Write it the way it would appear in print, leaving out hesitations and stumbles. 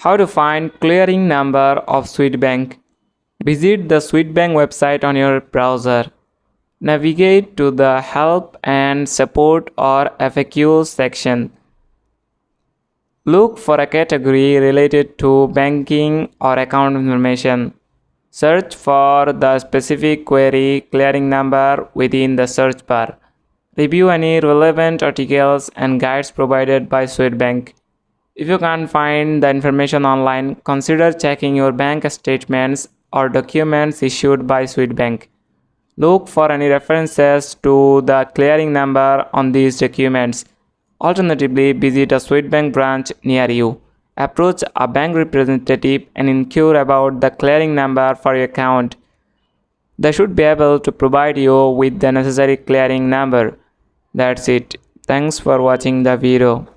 How to find clearing number of Swedbank. Visit the Swedbank website on your browser. Navigate to the Help and Support or FAQ section. Look for a category related to banking or account information. Search for the specific query clearing number within the search bar. Review any relevant articles and guides provided by Swedbank. If you can't find the information online, consider checking your bank statements or documents issued by Swedbank. Look for any references to the clearing number on these documents. Alternatively, visit a Swedbank branch near you. Approach a bank representative and inquire about the clearing number for your account. They should be able to provide you with the necessary clearing number. That's it. Thanks for watching the video.